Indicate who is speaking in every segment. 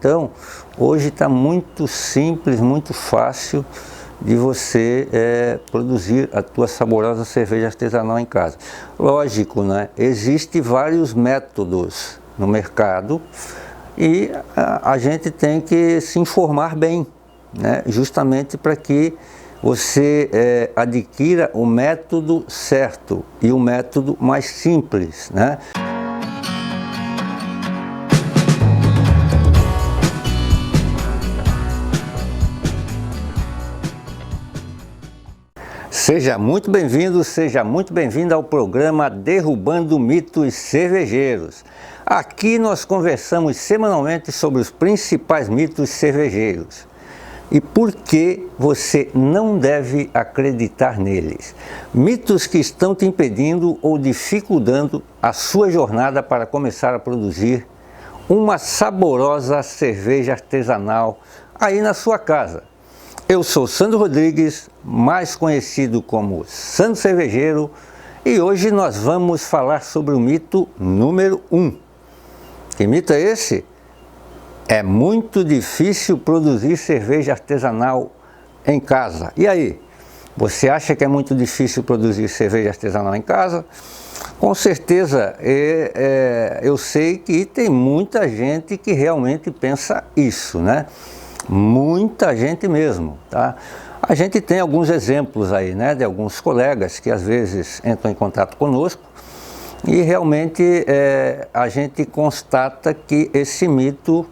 Speaker 1: Então, hoje está muito simples, muito fácil de você produzir a tua saborosa cerveja artesanal em casa. Lógico, né? Existem vários métodos no mercado e a gente tem que se informar bem, né? Justamente para que você adquira o método certo e o método mais simples, né? Seja muito bem-vindo, seja muito bem-vinda ao programa Derrubando Mitos Cervejeiros. Aqui nós conversamos semanalmente sobre os principais mitos cervejeiros e por que você não deve acreditar neles. Mitos que estão te impedindo ou dificultando a sua jornada para começar a produzir uma saborosa cerveja artesanal aí na sua casa. Eu sou Sandro Rodrigues, mais conhecido como Sandro Cervejeiro, e hoje nós vamos falar sobre o mito número 1. Que mito é esse? É muito difícil produzir cerveja artesanal em casa. E aí? Você acha que é muito difícil produzir cerveja artesanal em casa? Com certeza, eu sei que tem muita gente que realmente pensa isso, né? Muita gente mesmo, tá? A gente tem alguns exemplos aí, né, de alguns colegas que às vezes entram em contato conosco e realmente a gente constata que esse mito,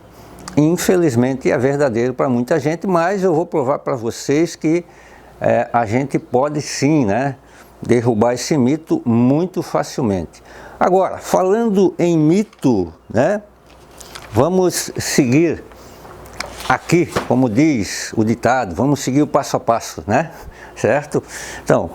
Speaker 1: infelizmente, é verdadeiro para muita gente, mas eu vou provar para vocês que a gente pode sim, né, derrubar esse mito muito facilmente. Agora, falando em mito, né, vamos seguir aqui, como diz o ditado, vamos seguir o passo a passo, né? Certo? Então,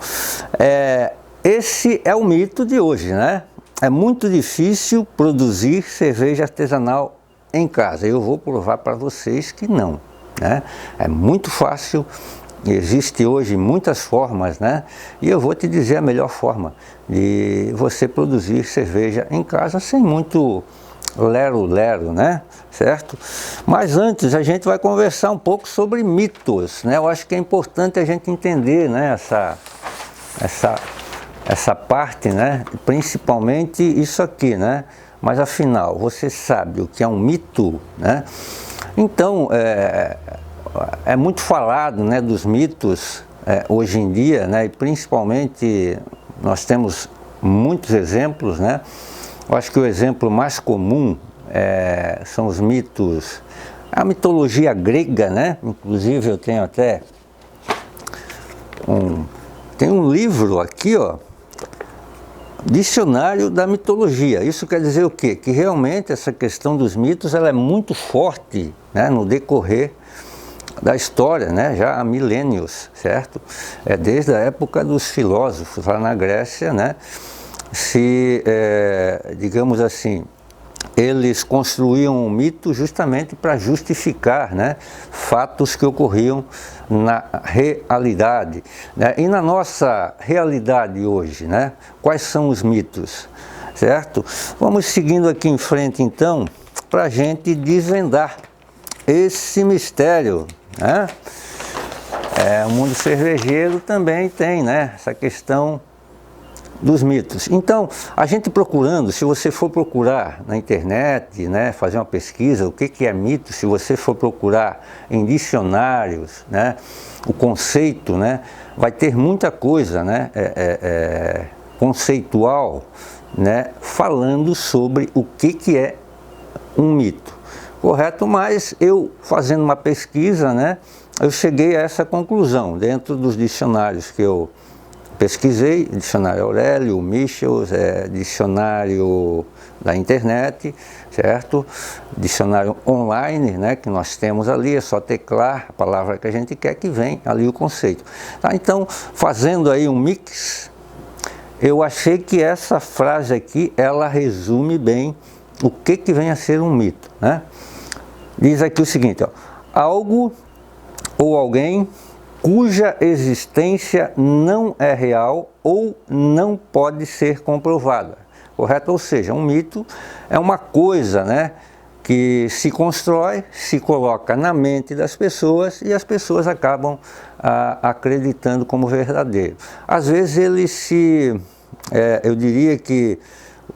Speaker 1: esse é o mito de hoje, né? É muito difícil produzir cerveja artesanal em casa. Eu vou provar para vocês que não, né? É muito fácil, existe hoje muitas formas, né? E eu vou te dizer a melhor forma de você produzir cerveja em casa sem muito lero-lero, né? Certo? Mas antes a gente vai conversar um pouco sobre mitos, né? Eu acho que é importante a gente entender, né, essa parte, né? Principalmente isso aqui, né? Mas afinal, você sabe o que é um mito, né? Então, é muito falado, né, dos mitos hoje em dia, né? E principalmente nós temos muitos exemplos, né? Eu acho que o exemplo mais comum são os mitos, a mitologia grega, né? Inclusive eu tenho até um livro aqui, ó, Dicionário da Mitologia. Isso quer dizer o quê? Que realmente essa questão dos mitos ela é muito forte, né, no decorrer da história, né, já há milênios, certo? Desde a época dos filósofos lá na Grécia, né? Digamos assim, eles construíam um mito justamente para justificar, né, fatos que ocorriam na realidade, né? E na nossa realidade hoje, né, quais são os mitos, certo? Vamos seguindo aqui em frente então, para a gente desvendar esse mistério, né? O mundo cervejeiro também tem, né, essa questão dos mitos. Então, a gente procurando, se você for procurar na internet, né, fazer uma pesquisa, o que é mito, se você for procurar em dicionários, né, o conceito, né, vai ter muita coisa, né, conceitual, né, falando sobre o que é um mito, correto? Mas eu, fazendo uma pesquisa, né, eu cheguei a essa conclusão, dentro dos dicionários que eu pesquisei, dicionário Aurélio, Michels, dicionário da internet, certo? Dicionário online, né, que nós temos ali, é só teclar a palavra que a gente quer que vem ali o conceito. Tá? Então, fazendo aí um mix, eu achei que essa frase aqui, ela resume bem o que vem a ser um mito, né? Diz aqui o seguinte, ó, algo ou alguém cuja existência não é real ou não pode ser comprovada, correto? Ou seja, um mito é uma coisa, né, que se constrói, se coloca na mente das pessoas e as pessoas acabam acreditando como verdadeiro. Às vezes eu diria que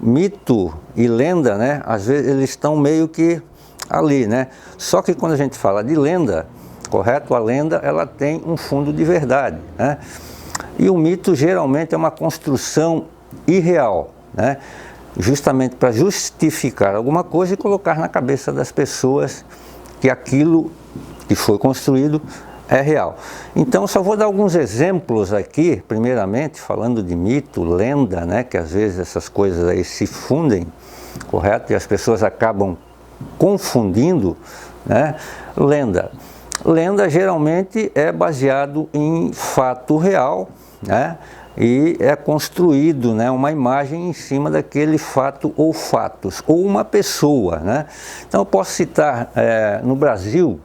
Speaker 1: mito e lenda, né, às vezes eles estão meio que ali, né? Só que quando a gente fala de lenda, correto? A lenda, ela tem um fundo de verdade, né? E o mito geralmente é uma construção irreal, né? Justamente para justificar alguma coisa e colocar na cabeça das pessoas que aquilo que foi construído é real. Então, só vou dar alguns exemplos aqui, primeiramente, falando de mito, lenda, né? Que às vezes essas coisas aí se fundem, correto? E as pessoas acabam confundindo, né? Lenda geralmente é baseado em fato real, né? E é construído, né, uma imagem em cima daquele fato ou fatos, ou uma pessoa, né? Então eu posso citar, no Brasil,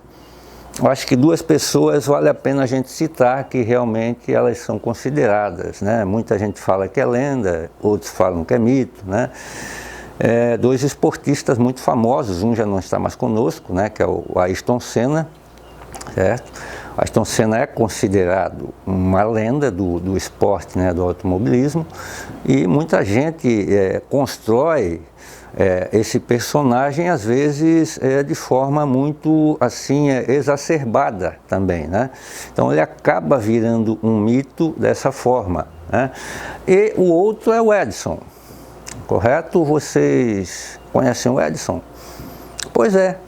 Speaker 1: eu acho que duas pessoas vale a pena a gente citar que realmente elas são consideradas, né? Muita gente fala que é lenda, outros falam que é mito, né? Dois esportistas muito famosos, um já não está mais conosco, né, que é o Ayrton Senna, certo? Ayrton Senna é considerado uma lenda do esporte, né, do automobilismo, e muita gente constrói esse personagem, às vezes, de forma muito assim, exacerbada também, né? Então ele acaba virando um mito dessa forma, né? E o outro é o Edson, correto? Vocês conhecem o Edson? Pois é.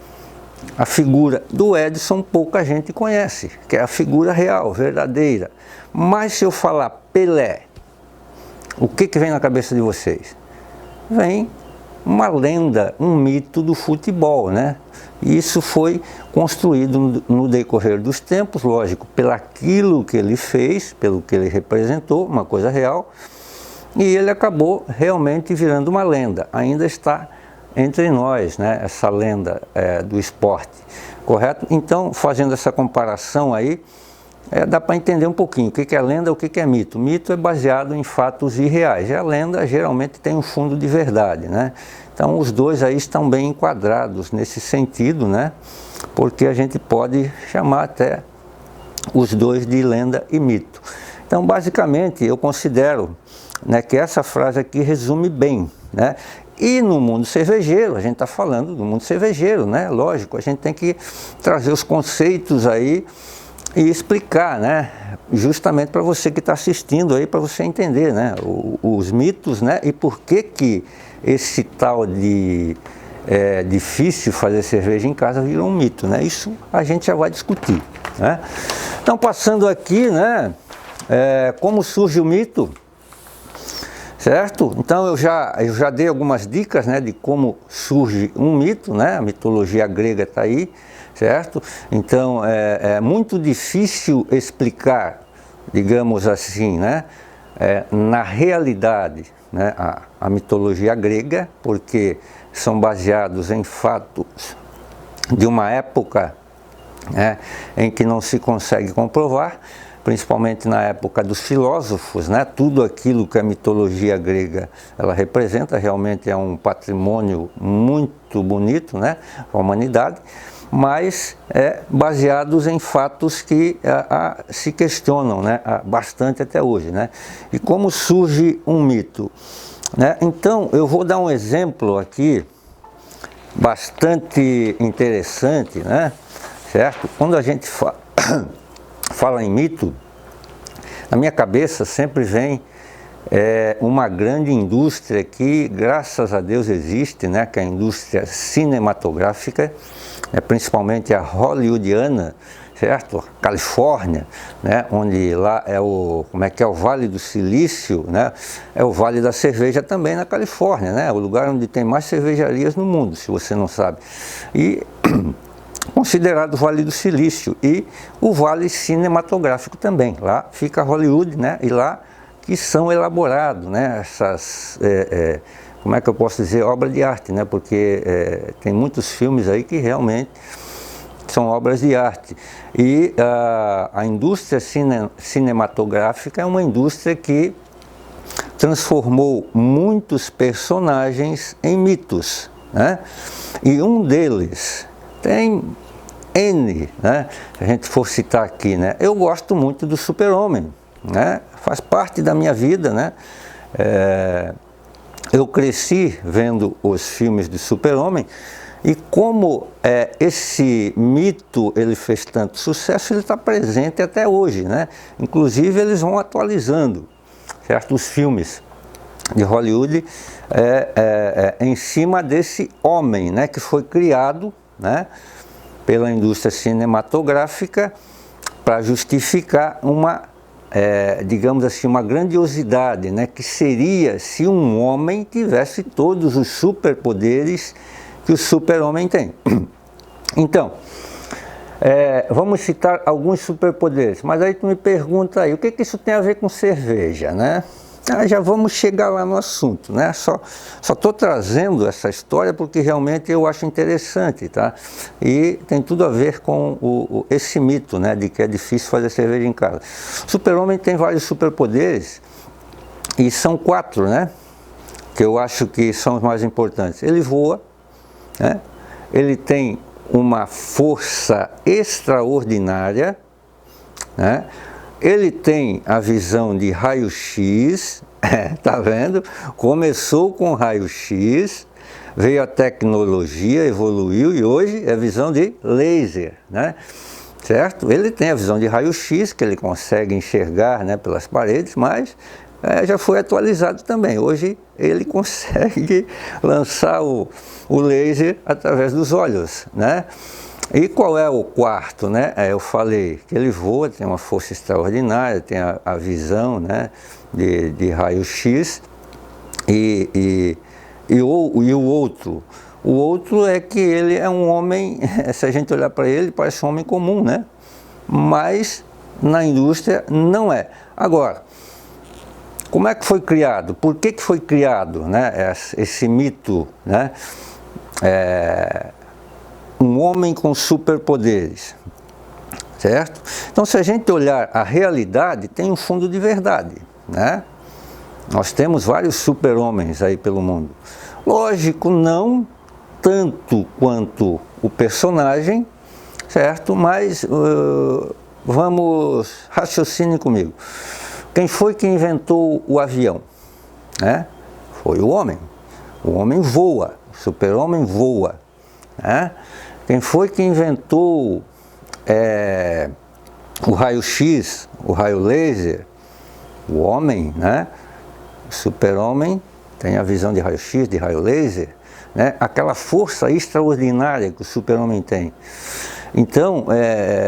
Speaker 1: A figura do Edson pouca gente conhece, que é a figura real, verdadeira. Mas se eu falar Pelé, o que vem na cabeça de vocês? Vem uma lenda, um mito do futebol, né? E isso foi construído no decorrer dos tempos, lógico, pelo aquilo que ele fez, pelo que ele representou, uma coisa real, e ele acabou realmente virando uma lenda. Ainda está entre nós, né, essa lenda do esporte, correto? Então, fazendo essa comparação aí, dá para entender um pouquinho o que é lenda e o que é mito. Mito é baseado em fatos irreais, e a lenda geralmente tem um fundo de verdade, né? Então, os dois aí estão bem enquadrados nesse sentido, né? Porque a gente pode chamar até os dois de lenda e mito. Então, basicamente, eu considero, né, que essa frase aqui resume bem, né? E no mundo cervejeiro, a gente está falando do mundo cervejeiro, né? Lógico, a gente tem que trazer os conceitos aí e explicar, né? Justamente para você que está assistindo aí, para você entender, né? Os mitos, né? E por que esse tal de difícil fazer cerveja em casa virou um mito, né? Isso a gente já vai discutir, né? Então, passando aqui, né? Como surge o mito? Certo? Então eu já dei algumas dicas, né, de como surge um mito, né? A mitologia grega está aí, certo? Então é muito difícil explicar, digamos assim, né, na realidade, né, a mitologia grega, porque são baseados em fatos de uma época, né, em que não se consegue comprovar, principalmente na época dos filósofos, né? Tudo aquilo que a mitologia grega ela representa realmente é um patrimônio muito bonito, né? A humanidade, mas baseados em fatos que se questionam, né? Bastante até hoje, né? E como surge um mito, né? Então eu vou dar um exemplo aqui bastante interessante, né? Certo? Quando a gente fala em mito, na minha cabeça sempre vem uma grande indústria que, graças a Deus, existe, né, que é a indústria cinematográfica, principalmente a hollywoodiana, certo? Califórnia, né, onde lá é o Vale do Silício, né? É o Vale da Cerveja também na Califórnia, né? É o lugar onde tem mais cervejarias no mundo, se você não sabe. E considerado o Vale do Silício e o Vale Cinematográfico também. Lá fica Hollywood, né? E lá que são elaborados, né, essas, como é que eu posso dizer, obra de arte, né? Porque tem muitos filmes aí que realmente são obras de arte. E a indústria cinematográfica é uma indústria que transformou muitos personagens em mitos, né? E um deles tem N, né? Se a gente for citar aqui, né? Eu gosto muito do Super-Homem, né? Faz parte da minha vida, né? Eu cresci vendo os filmes de Super-Homem e como esse mito ele fez tanto sucesso, ele está presente até hoje, né? Inclusive eles vão atualizando, certo? Os filmes de Hollywood em cima desse homem, né? Que foi criado, né? Pela indústria cinematográfica para justificar uma digamos assim, uma grandiosidade, né, que seria se um homem tivesse todos os superpoderes que o Super-Homem tem. Então, vamos citar alguns superpoderes, mas aí tu me pergunta aí, o que isso tem a ver com cerveja, né? Já vamos chegar lá no assunto, né? Só estou trazendo essa história porque realmente eu acho interessante, tá? E tem tudo a ver com esse mito, né? De que é difícil fazer cerveja em casa. O Super-Homem tem vários superpoderes e são 4, né? Que eu acho que são os mais importantes. Ele voa, né? Ele tem uma força extraordinária, né? Ele tem a visão de raio-x, tá vendo? Começou com raio-x, veio a tecnologia, evoluiu e hoje é visão de laser, né? Certo? Ele tem a visão de raio-x, que ele consegue enxergar, né, pelas paredes, mas já foi atualizado também. Hoje ele consegue lançar o laser através dos olhos, né? E qual é o quarto, né? Eu falei que ele voa, tem uma força extraordinária, tem a visão, né, de raio-x e o outro. O outro é que ele é um homem, se a gente olhar para ele, parece um homem comum, né? Mas na indústria não é. Agora, como é que foi criado? Por que foi criado, né, esse mito, né? Um homem com superpoderes, certo? Então, se a gente olhar a realidade, tem um fundo de verdade, né? Nós temos vários super-homens aí pelo mundo. Lógico, não tanto quanto o personagem, certo? Mas vamos, raciocine comigo. Quem foi que inventou o avião, né? Foi o homem. O homem voa, o super-homem voa, né? Quem foi que inventou o raio-x, o raio laser? O homem, né? O super-homem tem a visão de raio-x, de raio laser, né? Aquela força extraordinária que o super-homem tem. Então,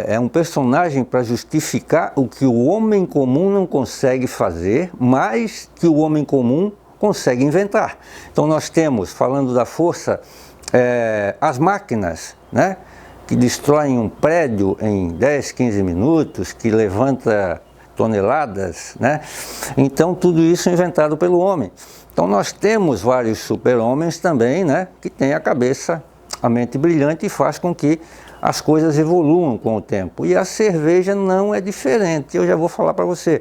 Speaker 1: é um personagem para justificar o que o homem comum não consegue fazer, mas que o homem comum consegue inventar. Então nós temos, falando da força, as máquinas, né, que destroem um prédio em 10, 15 minutos, que levanta toneladas, né? Então tudo isso é inventado pelo homem. Então nós temos vários super-homens também, né, que tem a cabeça, a mente brilhante e faz com que as coisas evoluam com o tempo. E a cerveja não é diferente, eu já vou falar para você.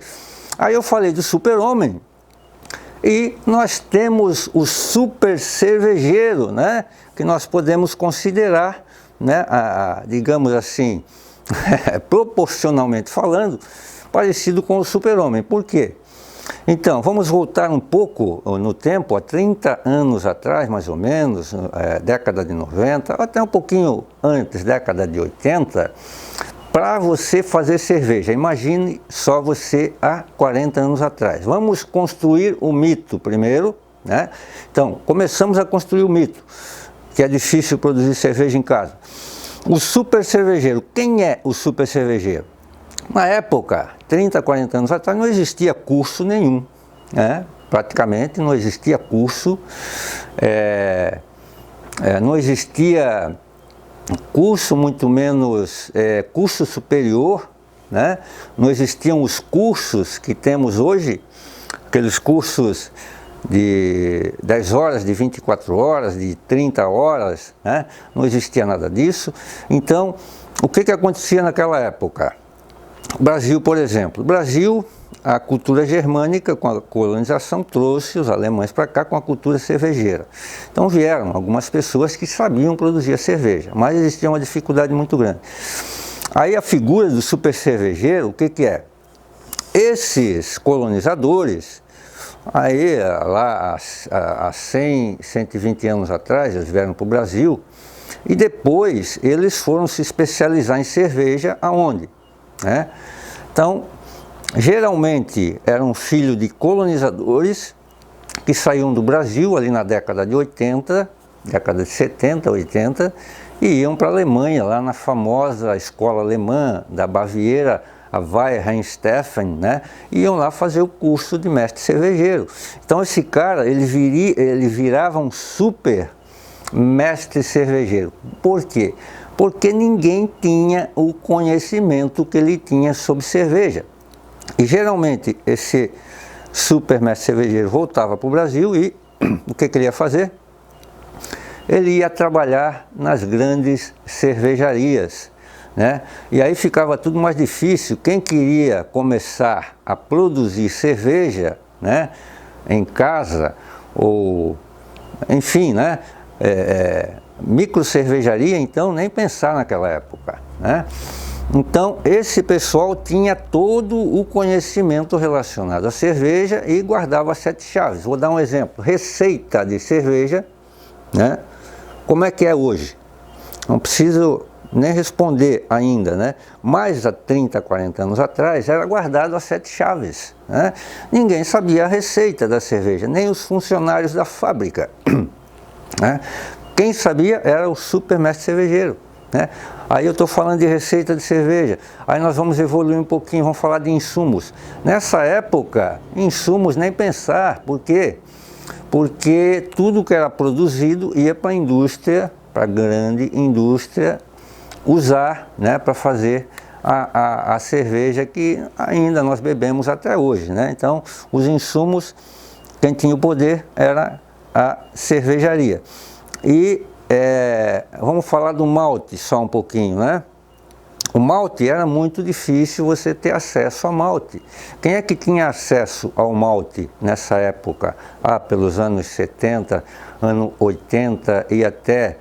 Speaker 1: Aí eu falei do super-homem e nós temos o super cervejeiro, né, que nós podemos considerar, né, digamos assim, proporcionalmente falando, parecido com o super-homem. Por quê? Então, vamos voltar um pouco no tempo, há 30 anos atrás, mais ou menos, década de 90, até um pouquinho antes, década de 80, para você fazer cerveja. Imagine só você há 40 anos atrás. Vamos construir o mito primeiro, né? Então, começamos a construir o mito, que é difícil produzir cerveja em casa. O super cervejeiro, quem é o super cervejeiro? Na época, 30, 40 anos atrás, não existia curso nenhum, né? Praticamente não existia curso, não existia curso, muito menos curso superior, né? Não existiam os cursos que temos hoje, aqueles cursos de 10 horas, de 24 horas, de 30 horas, né? Não existia nada disso. Então, o que acontecia naquela época? O Brasil, por exemplo. O Brasil a cultura germânica, com a colonização, trouxe os alemães para cá com a cultura cervejeira. Então vieram algumas pessoas que sabiam produzir a cerveja, mas existia uma dificuldade muito grande. Aí a figura do super cervejeiro, o que é? Esses colonizadores, aí lá há 100, 120 anos atrás, eles vieram para o Brasil, e depois eles foram se especializar em cerveja aonde? Então, geralmente eram filhos de colonizadores que saíam do Brasil ali na década de 80, década de 70, 80, e iam para a Alemanha, lá na famosa escola alemã da Baviera, a Weihenstephan, iam lá fazer o curso de mestre cervejeiro. Então esse cara, ele virava um super mestre cervejeiro. Por quê? Porque ninguém tinha o conhecimento que ele tinha sobre cerveja. E geralmente esse super mestre cervejeiro voltava para o Brasil e o que ele ia fazer? Ele ia trabalhar nas grandes cervejarias, E aí ficava tudo mais difícil. Quem queria começar a produzir cerveja, em casa, ou enfim, micro cervejaria, então nem pensar naquela época, Então esse pessoal tinha todo o conhecimento relacionado à cerveja e guardava 7 chaves. Vou dar um exemplo: receita de cerveja, como é que é hoje? Não preciso nem responder ainda, Mas há 30, 40 anos atrás era guardado as 7 chaves, Ninguém sabia a receita da cerveja, nem os funcionários da fábrica, Quem sabia era o super mestre cervejeiro, Aí eu estou falando de receita de cerveja, aí nós vamos evoluir um pouquinho, vamos falar de insumos. Nessa época, insumos nem pensar. Por quê? Porque tudo que era produzido ia para a indústria, para a grande indústria, usar, para fazer a cerveja que ainda nós bebemos até hoje, Então, os insumos, quem tinha o poder era a cervejaria. E vamos falar do malte só um pouquinho, O malte era muito difícil você ter acesso a malte. Quem é que tinha acesso ao malte nessa época? Pelos anos 70, ano 80 e até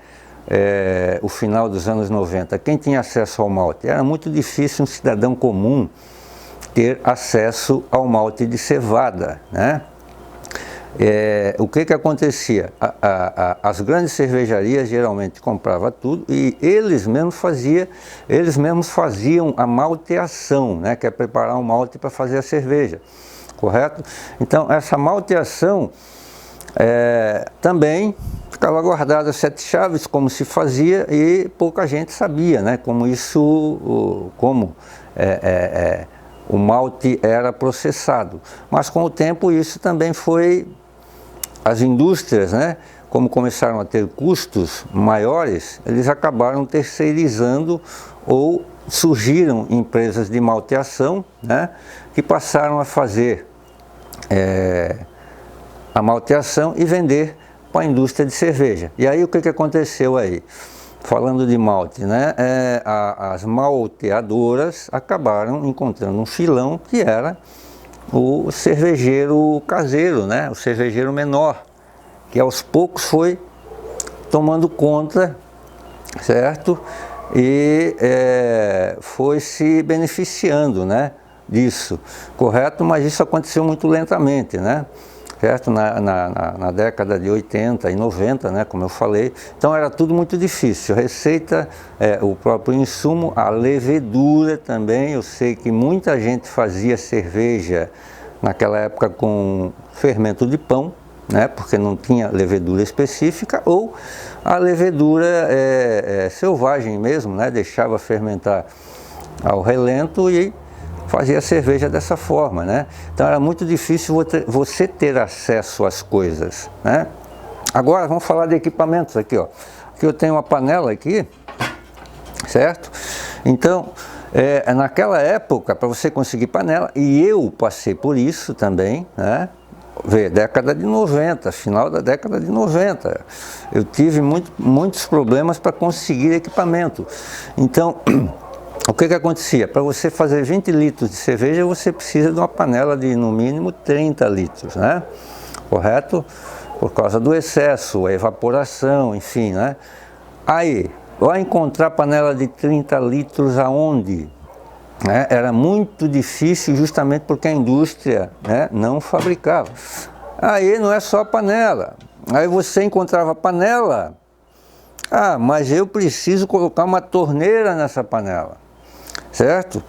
Speaker 1: o final dos anos 90. Quem tinha acesso ao malte? Era muito difícil um cidadão comum ter acesso ao malte de cevada, O que acontecia? As grandes cervejarias geralmente compravam tudo e eles mesmos faziam a malteação, que é preparar um malte para fazer a cerveja, correto? Então essa malteação também ficava guardada 7 chaves, como se fazia, e pouca gente sabia, como o malte era processado. Mas com o tempo isso também foi, as indústrias, como começaram a ter custos maiores, eles acabaram terceirizando ou surgiram empresas de malteação, que passaram a fazer a malteação e vender para a indústria de cerveja. E aí o que aconteceu aí? Falando de malte, as malteadoras acabaram encontrando um filão que era o cervejeiro caseiro, o cervejeiro menor, que aos poucos foi tomando conta, certo? E foi se beneficiando, disso, correto? Mas isso aconteceu muito lentamente, certo? Na década de 80 e 90, como eu falei. Então era tudo muito difícil. A receita, o próprio insumo, a levedura também. Eu sei que muita gente fazia cerveja naquela época com fermento de pão, porque não tinha levedura específica, ou a levedura selvagem mesmo, deixava fermentar ao relento e fazia cerveja dessa forma, Então era muito difícil você ter acesso às coisas, Agora vamos falar de equipamentos aqui, ó. Aqui eu tenho uma panela aqui, certo? Então, naquela época, para você conseguir panela, e eu passei por isso também, década de 90, final da década de 90, eu tive muitos problemas para conseguir equipamento. Então, o que acontecia? Para você fazer 20 litros de cerveja, você precisa de uma panela de no mínimo 30 litros, né? Correto? Por causa do excesso, a evaporação, enfim, né? Aí, vai encontrar panela de 30 litros aonde? Né? Era muito difícil justamente porque a indústria, né, não fabricava. Aí não é só a panela. Aí você encontrava panela, mas eu preciso colocar uma torneira nessa panela, certo?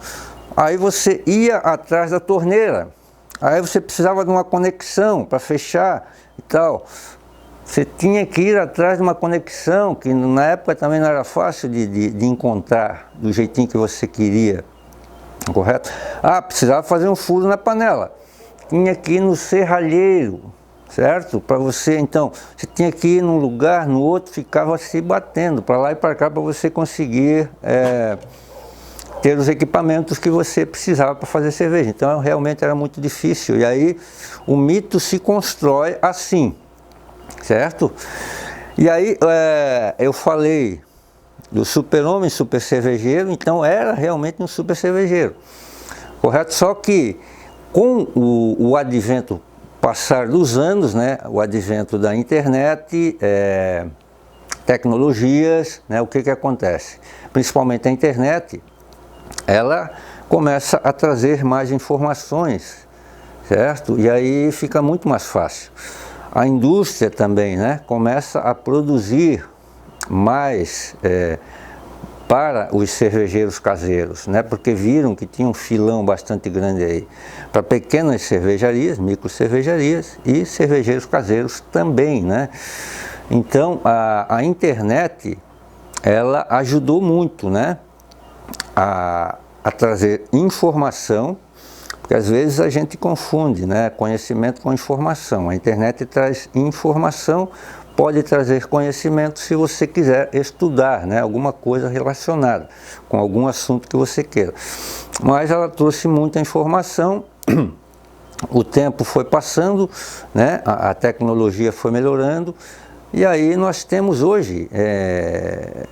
Speaker 1: Aí você ia atrás da torneira, aí você precisava de uma conexão para fechar e tal. Você tinha que ir atrás de uma conexão, que na época também não era fácil de encontrar do jeitinho que você queria, correto? Precisava fazer um furo na panela, tinha que ir no serralheiro, certo? Para você, então, você tinha que ir num lugar, no outro, ficava se batendo para lá e para cá para você conseguir ter os equipamentos que você precisava para fazer cerveja. Então realmente era muito difícil, e aí o mito se constrói assim, certo? E aí eu falei do super-homem, super cervejeiro, então era realmente um super cervejeiro, correto? Só que com o advento, passar dos anos, né, o advento da internet, tecnologias, né, o que acontece? Principalmente a internet, ela começa a trazer mais informações, certo? E aí fica muito mais fácil. A indústria também, né, começa a produzir mais para os cervejeiros caseiros, né, porque viram que tinha um filão bastante grande aí para pequenas cervejarias, micro cervejarias e cervejeiros caseiros também, né? Então a internet, ela ajudou muito, né, a trazer informação, porque às vezes a gente confunde, né, conhecimento com informação. A internet traz informação, pode trazer conhecimento se você quiser estudar, né, alguma coisa relacionada com algum assunto que você queira. Mas ela trouxe muita informação, o tempo foi passando, né, a tecnologia foi melhorando, e aí nós temos hoje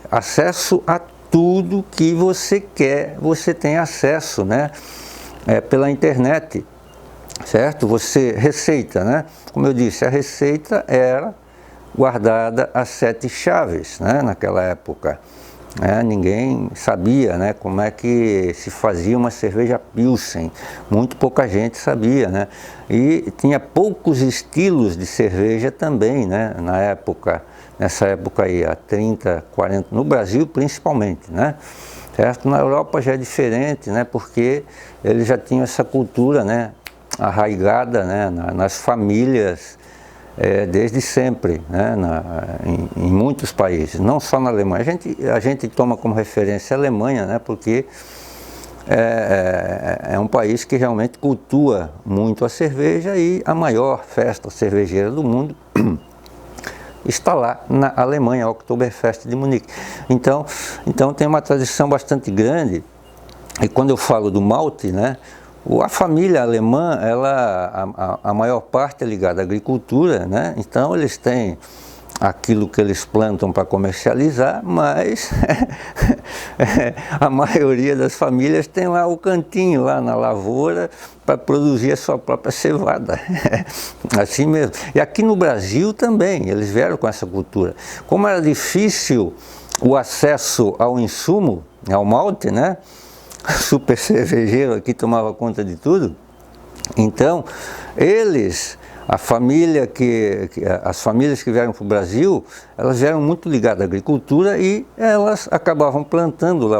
Speaker 1: acesso a tudo que você quer, você tem acesso, né, pela internet, certo? Você, receita, né? Como eu disse, a receita era guardada a 7 chaves, né, naquela época. Ninguém sabia, né, como é que se fazia uma cerveja Pilsen, muito pouca gente sabia, né, e tinha poucos estilos de cerveja também, né, nessa época aí, há 30, 40, no Brasil principalmente, né, certo? Na Europa já é diferente, né, porque eles já tinham essa cultura, né, arraigada, né, nas famílias, desde sempre, né, em muitos países, não só na Alemanha. A gente toma como referência a Alemanha, né, porque é um país que realmente cultua muito a cerveja, e a maior festa cervejeira do mundo está lá na Alemanha, a Oktoberfest de Munique. Então tem uma tradição bastante grande, e quando eu falo do malte, né, a família alemã, a maior parte é ligada à agricultura, né? Então eles têm aquilo que eles plantam para comercializar, mas a maioria das famílias tem lá o cantinho, lá na lavoura, para produzir a sua própria cevada, assim mesmo. E aqui no Brasil também, eles vieram com essa cultura. Como era difícil o acesso ao insumo, ao malte, né? Super cervejeiro aqui tomava conta de tudo. Então as famílias que vieram para o Brasil, elas vieram muito ligadas à agricultura, e elas acabavam plantando lá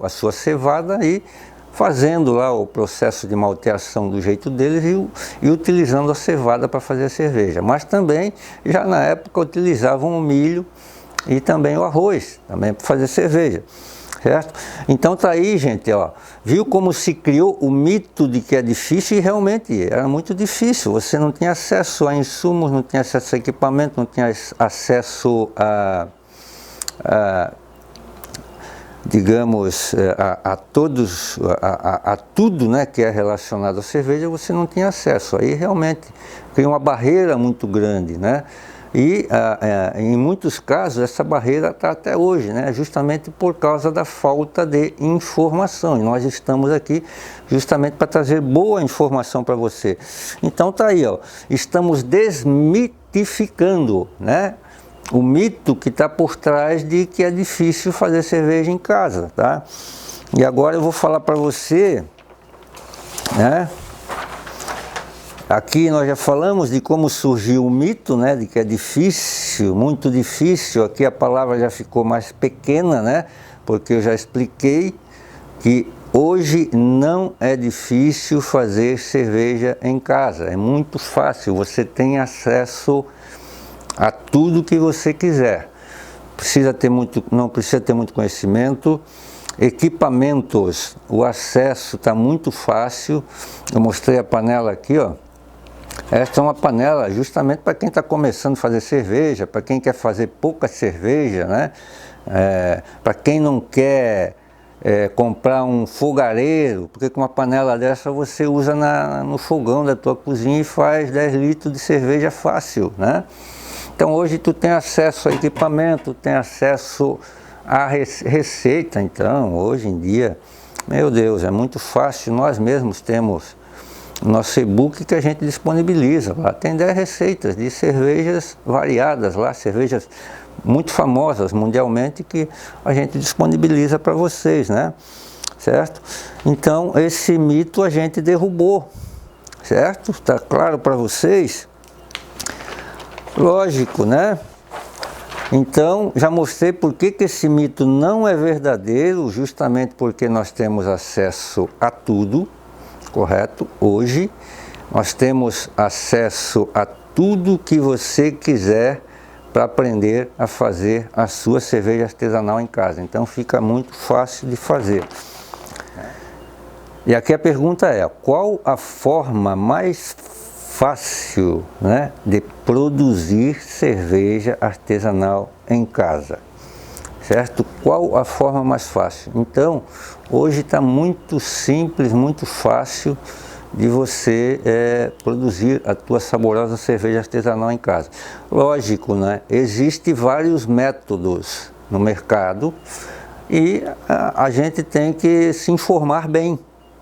Speaker 1: a sua cevada e fazendo lá o processo de malteação do jeito deles, e utilizando a cevada para fazer a cerveja. Mas também, já na época, utilizavam o milho e também o arroz, também para fazer cerveja. Certo? Então tá aí, gente, ó, viu como se criou o mito de que é difícil, e realmente era muito difícil. Você não tinha acesso a insumos, não tinha acesso a equipamento, não tinha acesso digamos, a tudo, né, que é relacionado à cerveja, você não tinha acesso. Aí realmente tem uma barreira muito grande, né? E em muitos casos essa barreira está até hoje, né? Justamente por causa da falta de informação. E nós estamos aqui justamente para trazer boa informação para você. Então tá aí, ó, estamos desmitificando, né, o mito que está por trás de que é difícil fazer cerveja em casa, tá? E agora eu vou falar para você, né? Aqui nós já falamos de como surgiu o mito, né, de que é difícil, muito difícil. Aqui a palavra já ficou mais pequena, né, porque eu já expliquei que hoje não é difícil fazer cerveja em casa. É muito fácil, você tem acesso a tudo que você quiser. Não precisa ter muito conhecimento. Equipamentos, o acesso está muito fácil. Eu mostrei a panela aqui, ó. Esta é uma panela justamente para quem está começando a fazer cerveja, para quem quer fazer pouca cerveja, né? Para quem não quer comprar um fogareiro, porque com uma panela dessa você usa no fogão da tua cozinha e faz 10 litros de cerveja fácil, né? Então hoje tu tem acesso a equipamento, tem acesso à receita. Então hoje em dia, meu Deus, é muito fácil. Nós mesmos temos nosso e-book que a gente disponibiliza lá. Tem 10 receitas de cervejas variadas lá, cervejas muito famosas mundialmente que a gente disponibiliza para vocês, né? Certo? Então esse mito a gente derrubou, certo? Está claro para vocês? Lógico, né? Então já mostrei por que esse mito não é verdadeiro, justamente porque nós temos acesso a tudo. Correto? Hoje nós temos acesso a tudo que você quiser para aprender a fazer a sua cerveja artesanal em casa. Então fica muito fácil de fazer. E aqui a pergunta é: qual a forma mais fácil, né, de produzir cerveja artesanal em casa? Certo? Qual a forma mais fácil? Então, hoje está muito simples, muito fácil de você produzir a tua saborosa cerveja artesanal em casa. Lógico, né? Existem vários métodos no mercado e a gente tem que se informar bem,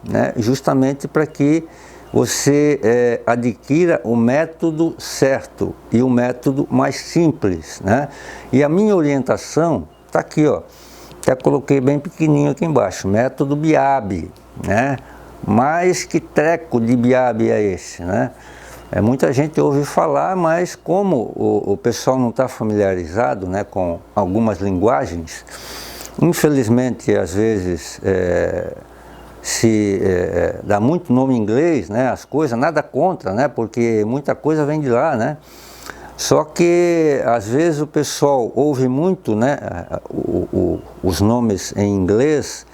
Speaker 1: né? Justamente para que você adquira o método certo e o método mais simples, né? E a minha orientação está aqui, ó. Até coloquei bem pequenininho aqui embaixo, método BIAB, né? Mas que treco de BIAB é esse, né? Muita gente ouve falar, mas como o pessoal não está familiarizado, né, com algumas linguagens, infelizmente às vezes se dá muito nome em inglês, né, as coisas, nada contra, né, porque muita coisa vem de lá, né? Só que às vezes o pessoal ouve muito, né, os nomes em inglês,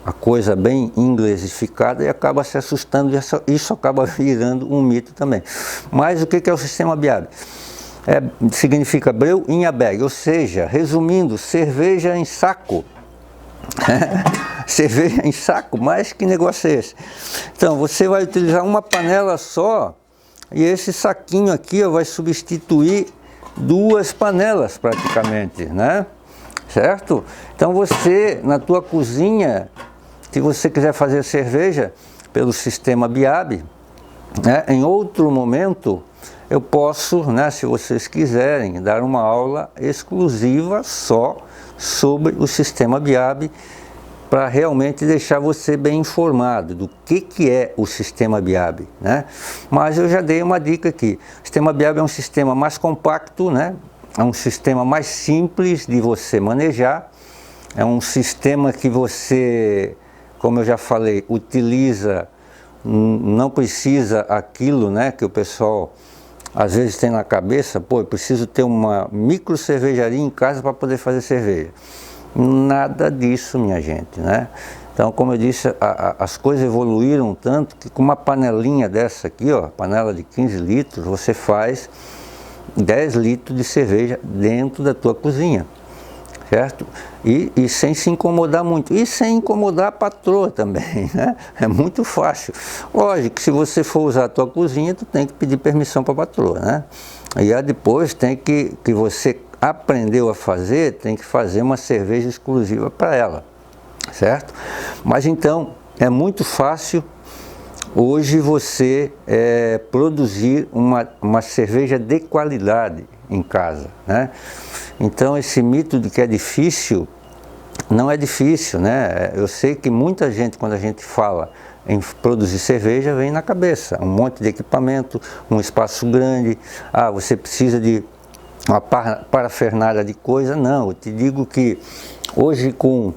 Speaker 1: a coisa bem inglesificada, e acaba se assustando, e isso acaba virando um mito também. Mas o que é o sistema BIAB? Significa Brew in a Bag, ou seja, resumindo, cerveja em saco. Cerveja em saco, mas que negócio é esse? Então você vai utilizar uma panela só, e esse saquinho aqui, ó, vai substituir 2 panelas praticamente, né? Certo? Então você, na tua cozinha, se você quiser fazer cerveja pelo sistema BIAB, né, em outro momento eu posso, né, se vocês quiserem, dar uma aula exclusiva só sobre o sistema BIAB, para realmente deixar você bem informado do que é o sistema BIAB, né? Mas eu já dei uma dica aqui. O sistema BIAB é um sistema mais compacto, né? É um sistema mais simples de você manejar. É um sistema que você, como eu já falei, utiliza, não precisa aquilo, né, que o pessoal às vezes tem na cabeça: pô, eu preciso ter uma micro cervejaria em casa para poder fazer cerveja. Nada disso, minha gente, né? Então, como eu disse, as coisas evoluíram tanto que com uma panelinha dessa aqui, ó, panela de 15 litros, você faz 10 litros de cerveja dentro da tua cozinha, certo? E sem se incomodar muito, e sem incomodar a patroa também, né? É muito fácil. Lógico que se você for usar a tua cozinha, tu tem que pedir permissão para a patroa, né? E aí depois tem que você aprendeu a fazer, tem que fazer uma cerveja exclusiva para ela, certo? Mas então é muito fácil hoje você produzir uma cerveja de qualidade em casa, né? Então esse mito de que é difícil, não é difícil, né? Eu sei que muita gente, quando a gente fala em produzir cerveja, vem na cabeça um monte de equipamento, um espaço grande, você precisa de uma parafernália de coisa. Não, eu te digo que hoje com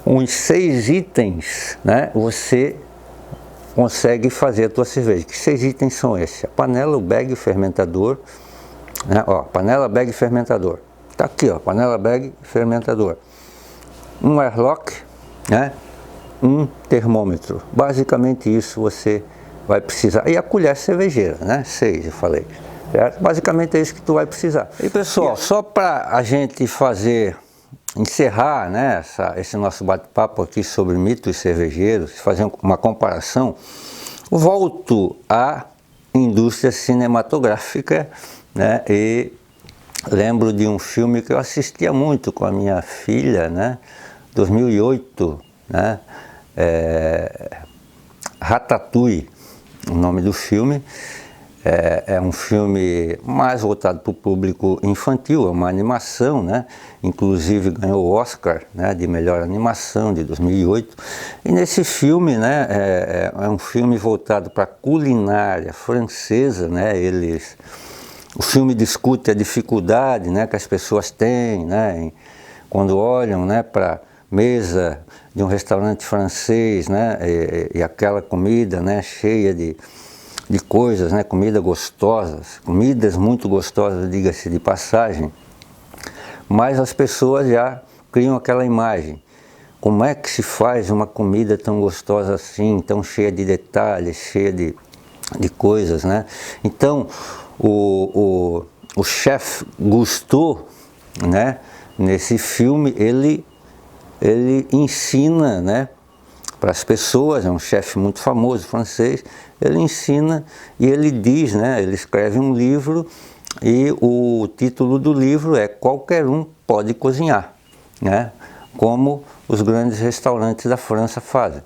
Speaker 1: uns 6 itens, né, você consegue fazer a tua cerveja. Que 6 itens são esses? A panela, o bag, o fermentador, né? Ó, panela, bag e fermentador. Tá aqui, ó, panela, bag e fermentador. Um airlock, né? Um termômetro. Basicamente isso você vai precisar. E a colher cervejeira, né? 6, eu falei. Certo? Basicamente é isso que tu vai precisar. E pessoal, só para a gente encerrar, né, esse nosso bate-papo aqui sobre mitos cervejeiros, fazer uma comparação, volto à indústria cinematográfica, né, e lembro de um filme que eu assistia muito com a minha filha, né, 2008, né, Ratatouille, o nome do filme. É um filme mais voltado para o público infantil, é uma animação, né? Inclusive ganhou o Oscar, né, de melhor animação de 2008. E nesse filme, né, é um filme voltado para a culinária francesa, né? O filme discute a dificuldade, né, que as pessoas têm, né, quando olham, né, para a mesa de um restaurante francês, né, e aquela comida, né, cheia de coisas, né, comidas muito gostosas, diga-se de passagem, mas as pessoas já criam aquela imagem. Como é que se faz uma comida tão gostosa assim, tão cheia de detalhes, cheia de coisas, né? Então, o chefe Gusteau, né, nesse filme, ele ensina, né, para as pessoas, é um chefe muito famoso, francês, ele ensina e ele diz, né, ele escreve um livro e o título do livro é Qualquer Um Pode Cozinhar, né, como os grandes restaurantes da França fazem.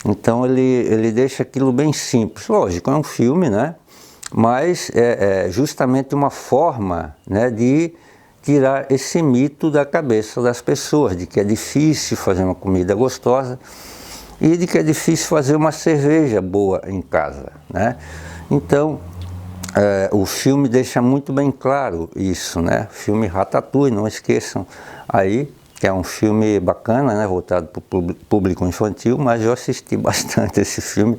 Speaker 1: Então ele deixa aquilo bem simples. Lógico, é um filme, né, mas é justamente uma forma, né, de tirar esse mito da cabeça das pessoas, de que é difícil fazer uma comida gostosa, e de que é difícil fazer uma cerveja boa em casa, né? Então, o filme deixa muito bem claro isso, né? Filme Ratatouille, não esqueçam aí, que é um filme bacana, né? Voltado para o público infantil, mas eu assisti bastante esse filme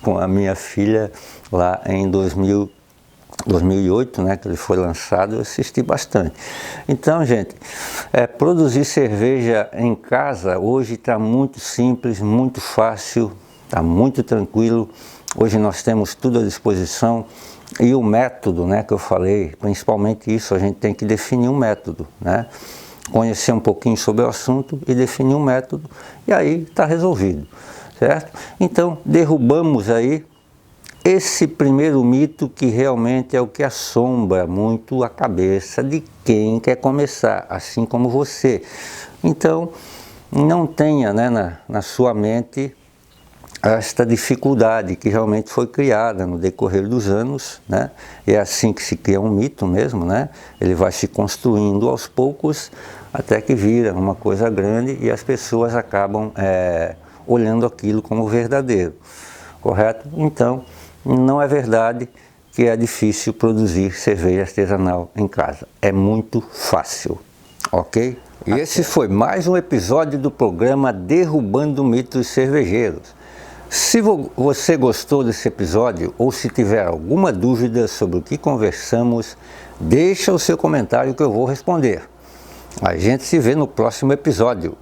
Speaker 1: com a minha filha lá em 2008, né, que ele foi lançado, eu assisti bastante. Então, gente, produzir cerveja em casa hoje está muito simples, muito fácil, está muito tranquilo. Hoje nós temos tudo à disposição e o método, né, que eu falei, principalmente isso, a gente tem que definir um método, né? Conhecer um pouquinho sobre o assunto e definir um método, e aí está resolvido, certo? Então, derrubamos aí esse primeiro mito que realmente é o que assombra muito a cabeça de quem quer começar, assim como você. Então, não tenha, né, na sua mente esta dificuldade que realmente foi criada no decorrer dos anos, né? É assim que se cria um mito mesmo, né? Ele vai se construindo aos poucos até que vira uma coisa grande e as pessoas acabam olhando aquilo como verdadeiro, correto? Então, não é verdade que é difícil produzir cerveja artesanal em casa. É muito fácil, ok? E esse foi mais um episódio do programa Derrubando Mitos Cervejeiros. Se você gostou desse episódio ou se tiver alguma dúvida sobre o que conversamos, deixa o seu comentário que eu vou responder. A gente se vê no próximo episódio.